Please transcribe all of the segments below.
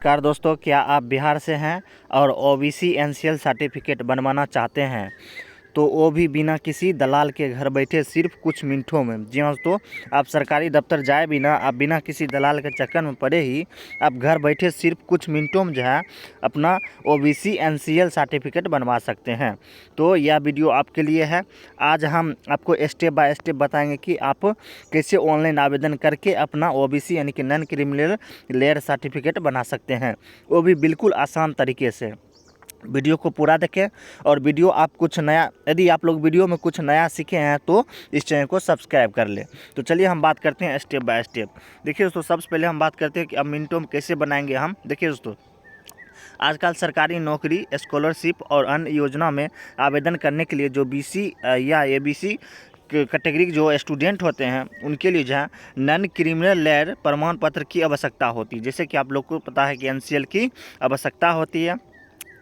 नमस्कार दोस्तों, क्या आप बिहार से हैं और ओबीसी एनसीएल सर्टिफिकेट बनवाना चाहते हैं तो वो भी बिना किसी दलाल के घर बैठे सिर्फ कुछ मिनटों में। जी हाँ दोस्तों, आप सरकारी दफ्तर जाए बिना, आप बिना किसी दलाल के चक्कर में पड़े ही आप घर बैठे सिर्फ कुछ मिनटों में जो है अपना ओबीसी एनसीएल सर्टिफिकेट बनवा सकते हैं। तो यह वीडियो आपके लिए है। आज हम आपको स्टेप बाय स्टेप बताएंगे कि आप कैसे ऑनलाइन आवेदन करके अपना ओबीसी यानी कि नॉन क्रिमिनल लेयर सर्टिफिकेट बना सकते हैं, वो भी बिल्कुल आसान तरीके से। वीडियो को पूरा देखें और वीडियो आप कुछ नया, यदि आप लोग वीडियो में कुछ नया सीखे हैं तो इस चैनल को सब्सक्राइब कर ले। तो चलिए हम बात करते हैं स्टेप बाय स्टेप। देखिए दोस्तों, सबसे पहले हम बात करते हैं कि अब मिनटों में कैसे बनाएंगे हम। देखिए दोस्तों, आजकल सरकारी नौकरी, स्कॉलरशिप और अन्य योजना में आवेदन करने के लिए जो बीसी या एबीसी कैटेगरी जो स्टूडेंट होते हैं उनके लिए जो है नॉन क्रिमिनल लेयर प्रमाण पत्र की आवश्यकता होती है। जैसे कि आप लोग को पता है कि एनसीएल की आवश्यकता होती है।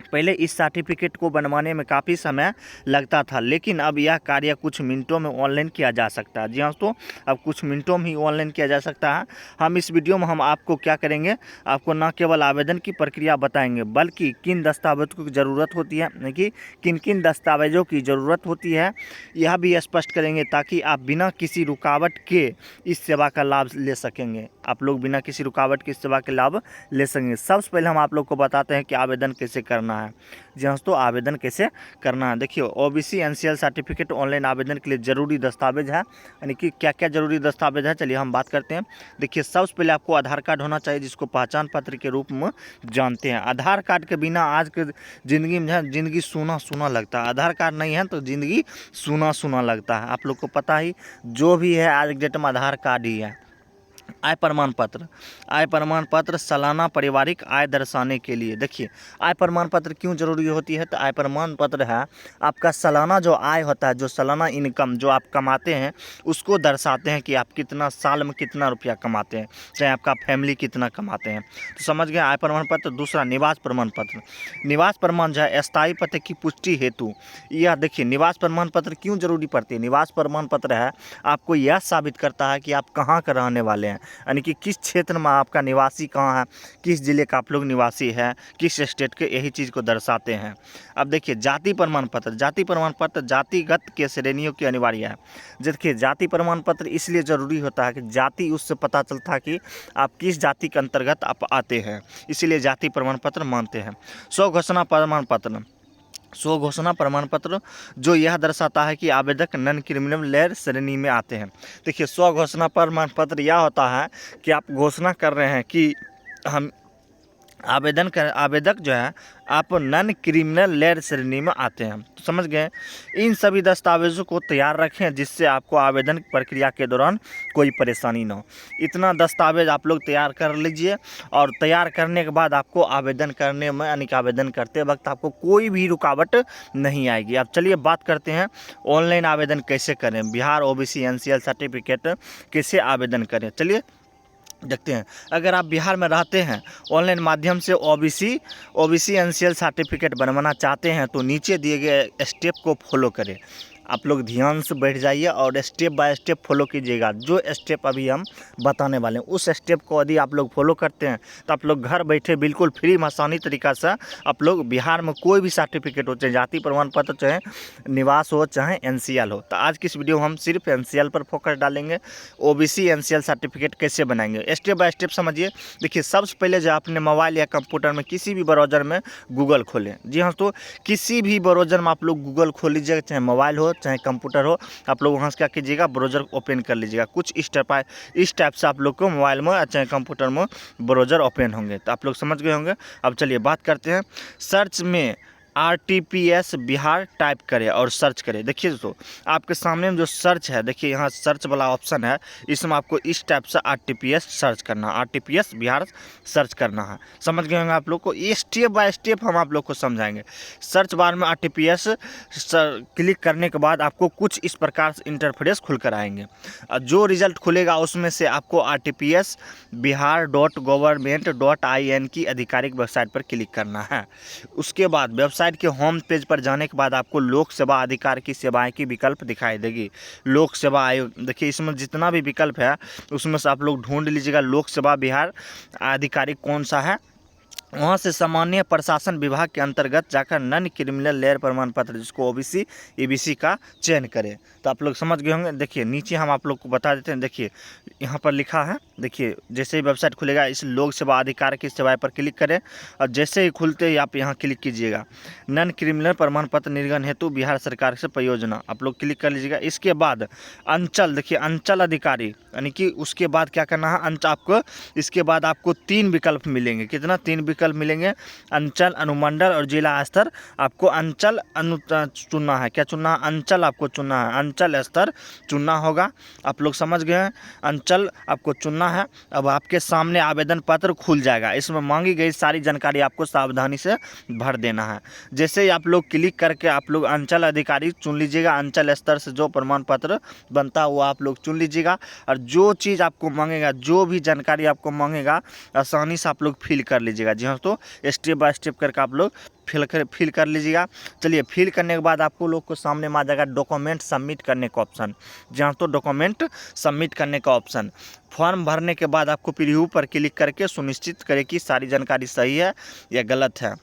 पहले इस सर्टिफिकेट को बनवाने में काफ़ी समय लगता था, लेकिन अब यह कार्य कुछ मिनटों में ऑनलाइन किया जा सकता है। जी हाँ दोस्तों, अब कुछ मिनटों में ही ऑनलाइन किया जा सकता है। हम इस वीडियो में हम आपको क्या करेंगे, आपको न केवल आवेदन की प्रक्रिया बताएंगे बल्कि किन दस्तावेज़ों की ज़रूरत होती है, यानी कि किन किन दस्तावेज़ों की ज़रूरत होती है यह भी स्पष्ट करेंगे, ताकि आप बिना किसी रुकावट के इस सेवा का लाभ ले सकेंगे। आप लोग बिना किसी रुकावट की सेवा के लाभ ले सकेंगे। सबसे पहले हम आप लोग को बताते हैं कि आवेदन कैसे करना है। जी हाँ दोस्तों, आवेदन कैसे करना है। देखिए, ओबीसी एनसीएल सर्टिफिकेट ऑनलाइन आवेदन के लिए ज़रूरी दस्तावेज है, यानी कि क्या क्या ज़रूरी दस्तावेज है, चलिए हम बात करते हैं। देखिए, सबसे पहले आपको आधार कार्ड होना चाहिए, जिसको पहचान पत्र के रूप में जानते हैं। आधार कार्ड के बिना आज के ज़िंदगी में है ज़िंदगी सूना सूना लगता है। आधार कार्ड नहीं है तो ज़िंदगी सूना सूना लगता है। आप लोग को पता ही, जो भी है आज के डेट में आधार कार्ड ही है। आय प्रमाण पत्र, आय प्रमाण पत्र सालाना पारिवारिक आय दर्शाने के लिए। देखिए, आय प्रमाण पत्र क्यों जरूरी होती है, तो आय प्रमाण पत्र है आपका सालाना जो आय होता है, जो सालाना इनकम जो आप कमाते हैं उसको दर्शाते हैं कि आप कितना साल में कितना रुपया कमाते हैं, चाहे आपका फैमिली कितना कमाते हैं। तो समझ गए आय प्रमाण पत्र। दूसरा, निवास प्रमाण पत्र। निवास प्रमाण जो है स्थायी पते की पुष्टि हेतु, यह देखिए निवास प्रमाण पत्र क्यों जरूरी पड़ती है। निवास प्रमाण पत्र है आपको यह साबित करता है कि आप कहाँ का रहने वाले हैं, यानी कि किस क्षेत्र में आपका निवासी कहाँ है, किस जिले का आप लोग निवासी है, किस स्टेट के, यही चीज़ को दर्शाते हैं। अब देखिए, जाति प्रमाण पत्र। जाति प्रमाण पत्र जातिगत के श्रेणियों की अनिवार्य है। देखिए, जाति प्रमाण पत्र इसलिए ज़रूरी होता है कि जाति, उससे पता चलता है कि आप किस जाति के अंतर्गत आप आते हैं, इसीलिए जाति प्रमाण पत्र मानते हैं। स्वघोषणा प्रमाण पत्र। स्वघोषणा प्रमाण पत्र जो यह दर्शाता है कि आवेदक नॉन क्रिमिनल लेयर श्रेणी में आते हैं। देखिए, स्वघोषणा प्रमाण पत्र यह होता है कि आप घोषणा कर रहे हैं कि हम आवेदक जो है आप नॉन क्रिमिनल लेयर श्रेणी में आते हैं। तो समझ गए। इन सभी दस्तावेज़ों को तैयार रखें जिससे आपको आवेदन प्रक्रिया के दौरान कोई परेशानी ना हो। इतना दस्तावेज आप लोग तैयार कर लीजिए, और तैयार करने के बाद आपको आवेदन करने में, यानी कि आवेदन करते वक्त आपको कोई भी रुकावट नहीं आएगी। अब चलिए बात करते हैं ऑनलाइन आवेदन कैसे करें, बिहार ओबीसी एनसीएल सर्टिफिकेट कैसे आवेदन करें। चलिए देखते हैं। अगर आप बिहार में रहते हैं, ऑनलाइन माध्यम से ओबीसी एनसीएल सर्टिफिकेट बनवाना चाहते हैं, तो नीचे दिए गए स्टेप को फॉलो करें। आप लोग ध्यान से बैठ जाइए और स्टेप बाय स्टेप फॉलो कीजिएगा। जो स्टेप अभी हम बताने वाले हैं उस स्टेप को यदि आप लोग फॉलो करते हैं तो आप लोग घर बैठे बिल्कुल फ्री में आसानी तरीक़ा से आप लोग बिहार में कोई भी सर्टिफिकेट हो, चाहे जाति प्रमाण पत्र, चाहे निवास हो, चाहे एनसीएल हो। तो आज की इस वीडियो में हम सिर्फ एनसीएल पर फोकस डालेंगे। ओबीसी एनसीएल सर्टिफिकेट कैसे बनाएंगे, स्टेप बाय स्टेप समझिए। देखिए, सबसे पहले जो अपने मोबाइल या कंप्यूटर में किसी भी ब्राउज़र में गूगल खोलें। जी हाँ, तो किसी भी ब्राउज़र में आप लोग गूगल खोल लीजिएगा, चाहे मोबाइल हो चाहे कंप्यूटर हो। आप लोग वहाँ से क्या कीजिएगा, ब्राउज़र ओपन कर लीजिएगा। कुछ इस टाइप से आप लोग को मोबाइल में चाहे कंप्यूटर में ब्राउज़र ओपन होंगे। तो आप लोग समझ गए होंगे। अब चलिए बात करते हैं। सर्च में RTPS बिहार टाइप करें और सर्च करें। देखिए दोस्तों, आपके सामने में जो सर्च है, देखिए यहाँ सर्च वाला ऑप्शन है, इसमें आपको इस टाइप से RTPS सर्च करना है, RTPS बिहार सर्च करना है। समझ गए होंगे आप लोग को। ये स्टेप बाय स्टेप हम आप लोग को समझाएंगे। सर्च बार में RTPS क्लिक करने के बाद आपको कुछ इस प्रकार से इंटरफेस खुल कर आएंगे। जो रिजल्ट खुलेगा उसमें से आपको RTPS bihar.government.in की आधिकारिक वेबसाइट पर क्लिक करना है। उसके बाद वेबसाइट के होम पेज पर जाने के बाद आपको लोक सेवा अधिकार की सेवाएं की विकल्प दिखाई देगी। लोक सेवा आयोग, देखिए इसमें जितना भी विकल्प है उसमें से आप लोग ढूंढ लीजिएगा लोक सेवा बिहार आधिकारिक कौन सा है, वहाँ से सामान्य प्रशासन विभाग के अंतर्गत जाकर नन क्रिमिनल लेयर प्रमाण पत्र जिसको ओबीसी ईबीसी का चयन करें। तो आप लोग समझ गए होंगे। देखिए नीचे हम आप लोग को बता देते हैं। देखिए यहाँ पर लिखा है, देखिए जैसे ही वेबसाइट खुलेगा इस लोक सेवा अधिकार की सेवाएं पर क्लिक करें और जैसे ही खुलते ही आप यहाँ क्लिक कीजिएगा नन क्रिमिनल प्रमाण पत्र निर्गमन हेतु बिहार सरकार से परियोजना, आप लोग क्लिक कर लीजिएगा। इसके बाद अंचल, देखिए अंचल अधिकारी, यानी कि उसके बाद क्या करना है, आपको इसके बाद आपको 3 विकल्प मिलेंगे। कितना? 3 विकल्प मिलेंगे। अंचल, अनुमंडल और जिला स्तर। आपको अंचल चुनना है। क्या चुनना है? अंचल आपको चुनना है, अंचल स्तर चुनना होगा। आप लोग समझ गए हैं, अंचल आपको चुनना है। अब आपके सामने आवेदन पत्र खुल जाएगा, इसमें मांगी गई सारी जानकारी आपको सावधानी से भर देना है। जैसे ही आप लोग क्लिक करके आप लोग अंचल अधिकारी चुन लीजिएगा, अंचल स्तर से जो प्रमाण पत्र बनता है वो आप लोग चुन लीजिएगा और जो चीज़ आपको मांगेगा, जो भी जानकारी आपको मांगेगा आसानी से आप लोग फिल कर लीजिएगा। जी हाँ, तो स्टेप बाय स्टेप करके आप लोग फिल कर लीजिएगा। चलिए फिल करने के बाद आपको लोग को सामने में आ जाएगा डॉक्यूमेंट सबमिट करने का ऑप्शन। जहाँ तो डॉक्यूमेंट सबमिट करने का ऑप्शन, फॉर्म भरने के बाद आपको प्रीव्यू पर क्लिक करके सुनिश्चित करें कि सारी जानकारी सही है या गलत है।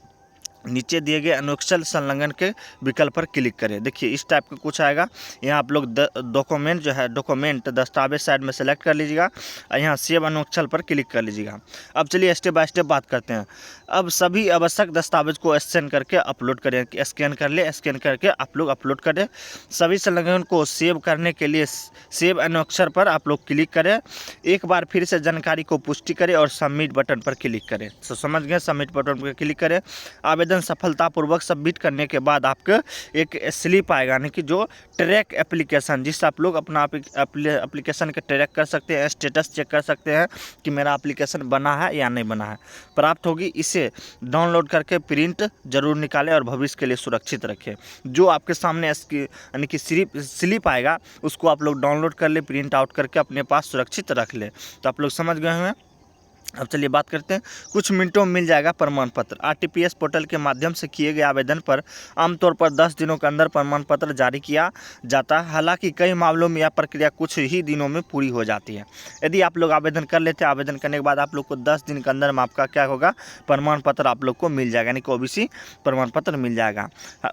नीचे दिए गए अनुच्छेद संलग्न के विकल्प पर क्लिक करें। देखिए इस टाइप का कुछ आएगा। यहाँ आप लोग डॉक्यूमेंट जो है, डॉक्यूमेंट दस्तावेज साइड में सेलेक्ट कर लीजिएगा और यहाँ सेव अनुच्छेद पर क्लिक कर लीजिएगा। अब चलिए स्टेप बाय स्टेप बात करते हैं। अब सभी आवश्यक दस्तावेज को स्कैन करके अपलोड करें। स्कैन कर ले, स्कैन करके आप लोग अपलोड करें। सभी संलग्न को सेव करने के लिए सेव अनुच्छेद पर आप लोग क्लिक करें। एक बार फिर से जानकारी को पुष्टि करें और सबमिट बटन पर क्लिक करें। तो समझ गए, सबमिट बटन पर क्लिक करें। आवेदन सफलतापूर्वक सबमिट करने के बाद आपको एक स्लिप आएगा, यानी कि जो ट्रैक एप्लीकेशन, जिससे आप लोग अपना एप्लीकेशन का ट्रैक कर सकते हैं, स्टेटस चेक कर सकते हैं कि मेरा एप्लीकेशन बना है या नहीं बना है, प्राप्त होगी। इसे डाउनलोड करके प्रिंट जरूर निकालें और भविष्य के लिए सुरक्षित रखें। जो आपके सामने यानी कि स्लिप आएगा उसको आप लोग डाउनलोड कर ले, प्रिंट आउट करके अपने पास सुरक्षित रख ले। तो आप लोग समझ गए हैं। अब चलिए बात करते हैं। कुछ मिनटों में मिल जाएगा प्रमाण पत्र। आरटीपीएस पोर्टल के माध्यम से किए गए आवेदन पर आमतौर पर 10 दिनों के अंदर प्रमाण पत्र जारी किया जाता है। हालांकि कई मामलों में यह प्रक्रिया कुछ ही दिनों में पूरी हो जाती है। यदि आप लोग आवेदन कर लेते हैं, आवेदन करने के बाद आप लोग को 10 दिन के अंदर में आपका क्या होगा, प्रमाण पत्र आप लोग को मिल जाएगा, यानी कि ओबीसी प्रमाण पत्र मिल जाएगा।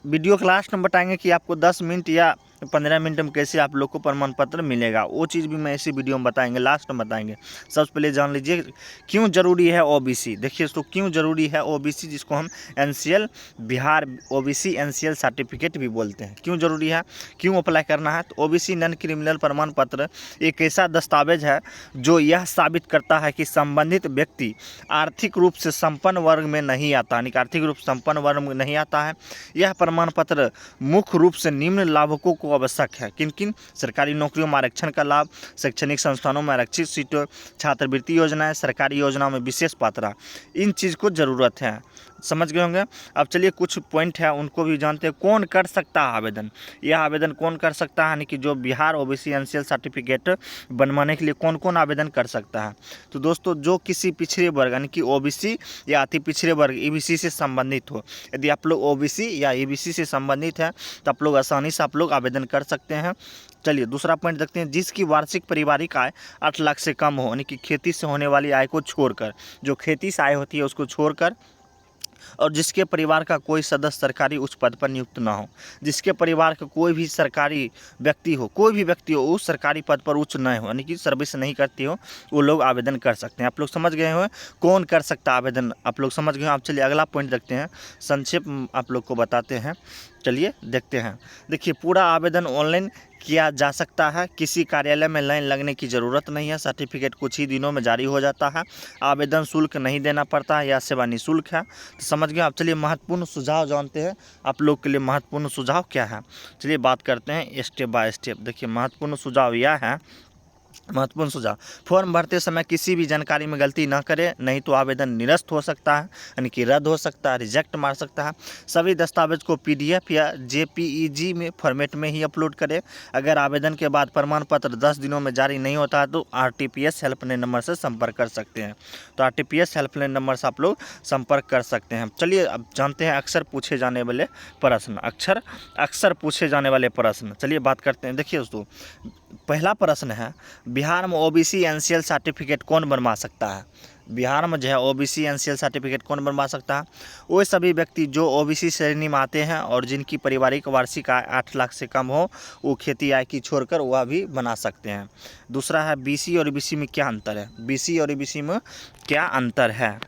वीडियो के लास्ट में बताएंगे कि आपको 10 मिनट या 15 मिनट में कैसे आप लोग को प्रमाण पत्र मिलेगा। वो चीज़ भी मैं इसी वीडियो में बताएंगे, लास्ट में बताएंगे। सबसे पहले जान लीजिए क्यों ज़रूरी है ओबीसी। देखिए दोस्तों, क्यों ज़रूरी है ओबीसी, जिसको हम NCL Bihar OBC NCL certificate भी बोलते हैं। क्यों ज़रूरी है, क्यों अप्लाई करना है? तो ओबीसी नन क्रिमिनल प्रमाण पत्र एक ऐसा दस्तावेज है जो यह साबित करता है कि संबंधित व्यक्ति आर्थिक रूप से संपन्न वर्ग में नहीं आता, यानी कि आर्थिक रूप से संपन्न वर्ग में नहीं आता है। यह प्रमाण पत्र मुख्य रूप से निम्न लाभुकों को आवश्यक है। किन किन? सरकारी नौकरियों में आरक्षण का लाभ, शैक्षणिक संस्थानों में आरक्षित सीटों, छात्रवृत्ति योजनाएं, सरकारी योजनाओं में विशेष पात्रता, इन चीज़ को ज़रूरत है। समझ गए होंगे। अब चलिए कुछ पॉइंट है उनको भी जानते हैं। कौन कर सकता है आवेदन? यह आवेदन कौन कर सकता है, यानी कि जो बिहार ओबीसी एनसीएल सर्टिफिकेट बनवाने के लिए कौन कौन आवेदन कर सकता है? तो दोस्तों, जो किसी पिछड़े वर्ग यानी कि ओबीसी या अति पिछड़े वर्ग ईबीसी से संबंधित हो, यदि आप लोग ओबीसी या ईबीसी से संबंधित है तो आप लोग आसानी से आप लोग आवेदन कर सकते हैं। चलिए दूसरा पॉइंट देखते हैं। जिसकी वार्षिक पारिवारिक आय 8 लाख से कम हो, यानी कि खेती से होने वाली आय को छोड़कर, जो खेती से आय होती है उसको छोड़कर, और जिसके परिवार का कोई सदस्य सरकारी उच्च पद पर नियुक्त ना हो। जिसके परिवार का कोई भी सरकारी व्यक्ति हो, कोई भी व्यक्ति हो उस सरकारी पद पर उच्च न हो, यानी कि सर्विस नहीं करती हो, वो लोग आवेदन कर सकते हैं। आप लोग समझ गए हो कौन कर सकता है आवेदन, आप लोग समझ गए हो। आप चलिए अगला पॉइंट देखते हैं, संक्षेप आप लोग को बताते हैं। चलिए देखते हैं। देखिए पूरा आवेदन ऑनलाइन किया जा सकता है, किसी कार्यालय में लाइन लगने की ज़रूरत नहीं है। सर्टिफिकेट कुछ ही दिनों में जारी हो जाता है। आवेदन शुल्क नहीं देना पड़ता है, यह सेवा निःशुल्क है। तो समझ गए। अब चलिए महत्वपूर्ण सुझाव जानते हैं आप लोग के लिए महत्वपूर्ण सुझाव क्या है। चलिए बात करते हैं स्टेप बाय स्टेप। देखिए महत्वपूर्ण सुझाव यह है, महत्वपूर्ण सुझाव, फॉर्म भरते समय किसी भी जानकारी में गलती ना करें, नहीं तो आवेदन निरस्त हो सकता है, यानी कि रद्द हो सकता है, रिजेक्ट मार सकता है। सभी दस्तावेज को पीडीएफ या जेपीईजी में फॉर्मेट में ही अपलोड करें। अगर आवेदन के बाद प्रमाण पत्र 10 दिनों में जारी नहीं होता है तो आरटीपीएस हेल्पलाइन नंबर से संपर्क कर सकते हैं। तो आरटीपीएस हेल्पलाइन नंबर से आप लोग संपर्क कर सकते हैं। चलिए अब जानते हैं अक्सर पूछे जाने वाले प्रश्न, अक्सर पूछे जाने वाले प्रश्न। चलिए बात करते हैं। देखिए दोस्तों, पहला प्रश्न है बिहार में ओबीसी एनसीएल सर्टिफिकेट कौन बनवा सकता है? बिहार में जो है ओबीसी एनसीएल सर्टिफिकेट कौन बनवा सकता है? वो सभी व्यक्ति जो ओबीसी श्रेणी में आते हैं और जिनकी पारिवारिक वार्षिक आय 8 लाख से कम हो, वो खेती आय की छोड़कर वह भी बना सकते हैं। दूसरा है बीसी और ईबीसी में क्या अंतर है? बीसी और ईबीसी में क्या अंतर है?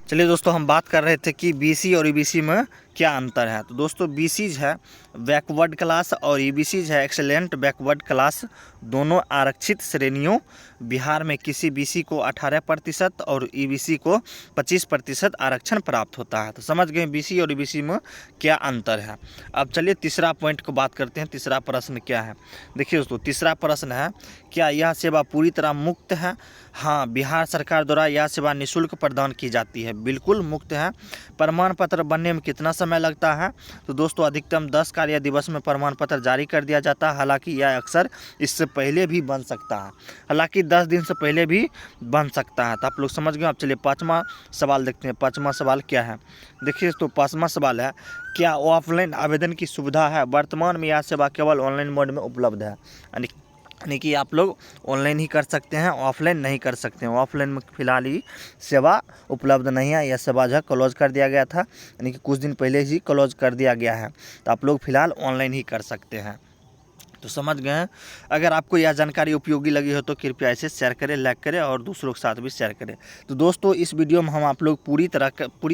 चलिए दोस्तों, हम बात कर रहे थे कि बीसी और ईबीसी में क्या अंतर है। तो दोस्तों, बीसीज है बैकवर्ड क्लास और ईबीसीज है एक्सेलेंट बैकवर्ड क्लास, दोनों आरक्षित श्रेणियों। बिहार में किसी बीसी को 18% और ईबीसी को 25% आरक्षण प्राप्त होता है। तो समझ गए बीसी और ईबीसी में क्या अंतर है। अब चलिए तीसरा पॉइंट को बात करते हैं। तीसरा प्रश्न क्या है? देखिए दोस्तों, तीसरा प्रश्न है, क्या यह सेवा पूरी तरह मुफ्त है? हाँ, बिहार सरकार द्वारा यह सेवा निःशुल्क प्रदान की जाती है। बिल्कुल मुफ्त है। प्रमाण पत्र बनने में कितना समय लगता है? तो दोस्तों, अधिकतम 10 कार्य दिवस में प्रमाण पत्र जारी कर दिया जाता है। हालांकि यह अक्सर इससे पहले भी बन सकता है। हालांकि 10 दिन से पहले भी बन सकता है। तो आप लोग समझ गए। अब चलिए पाँचवा सवाल देखते हैं। पाँचवा सवाल क्या है? देखिए तो पाँचवा सवाल है, क्या ऑफलाइन आवेदन की सुविधा है? वर्तमान में यह सेवा केवल ऑनलाइन मोड में उपलब्ध है, यानी कि आप लोग ऑनलाइन ही कर सकते हैं, ऑफलाइन नहीं कर सकते हैं। ऑफलाइन में फिलहाल ही सेवा उपलब्ध नहीं है। यह सेवा जो है क्लोज कर दिया गया था, यानी कि कुछ दिन पहले ही क्लोज कर दिया गया है। तो आप लोग फिलहाल ऑनलाइन ही कर सकते हैं। तो समझ गए हैं। अगर आपको यह जानकारी उपयोगी लगी हो तो कृपया इसे शेयर करें, लाइक करें और दूसरों के साथ भी शेयर करें। तो दोस्तों, इस वीडियो में हम आप लोग पूरी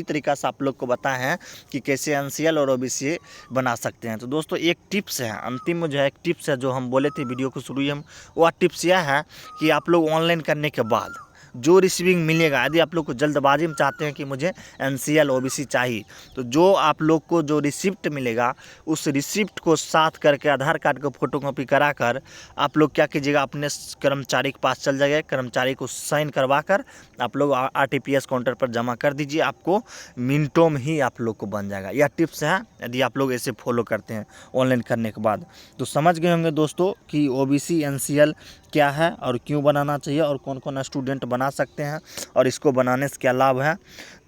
तरीक़ा से आप लोग को बताए हैं कि कैसे एनसीएल और ओबीसी बना सकते हैं। तो दोस्तों, एक टिप्स है, अंतिम में जो है एक टिप्स है जो हम बोले थे वीडियो को शुरू में, वह टिप्स यह है कि आप लोग ऑनलाइन करने के बाद जो रिसीविंग मिलेगा, यदि आप लोग को जल्दबाजी में चाहते हैं कि मुझे एनसीएल ओबीसी चाहिए, तो जो आप लोग को जो रिसिप्ट मिलेगा, उस रिसिप्ट को साथ करके आधार कार्ड को फोटोकॉपी करा कर आप लोग क्या कीजिएगा, अपने कर्मचारी के पास चल जाइए। कर्मचारी को साइन करवा कर आप लोग आरटीपीएस काउंटर पर जमा कर दीजिए। आपको मिनटों में ही आप लोग को बन जाएगा। यह टिप्स है, यदि आप लोग ऐसे फॉलो करते हैं ऑनलाइन करने के बाद। तो समझ गए होंगे दोस्तों कि ओबीसी एनसीएल क्या है और क्यों बनाना चाहिए और कौन कौन स्टूडेंट बना सकते हैं और इसको बनाने से क्या लाभ है।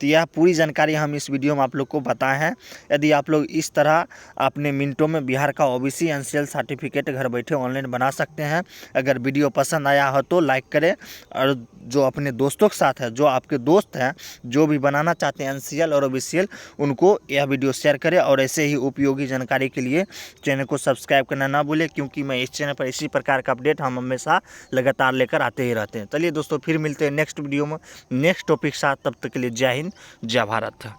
तो यह पूरी जानकारी हम इस वीडियो में आप लोग को बताए हैं। यदि आप लोग इस तरह अपने मिनटों में बिहार का ओबीसी एनसीएल सर्टिफिकेट घर बैठे ऑनलाइन बना सकते हैं। अगर वीडियो पसंद आया हो तो लाइक करें, और जो अपने दोस्तों के साथ है, जो आपके दोस्त हैं जो भी बनाना चाहते हैं एनसीएल और ओबीसी, उनको यह वीडियो शेयर करें। और ऐसे ही उपयोगी जानकारी के लिए चैनल को सब्सक्राइब करना ना भूलें, क्योंकि मैं इस चैनल पर इसी प्रकार का अपडेट हम हमेशा लगातार लेकर आते ही रहते हैं। चलिए दोस्तों, फिर मिलते हैं नेक्स्ट वीडियो में नेक्स्ट टॉपिक साथ। तब तक के लिए जय हिंद, जय भारत।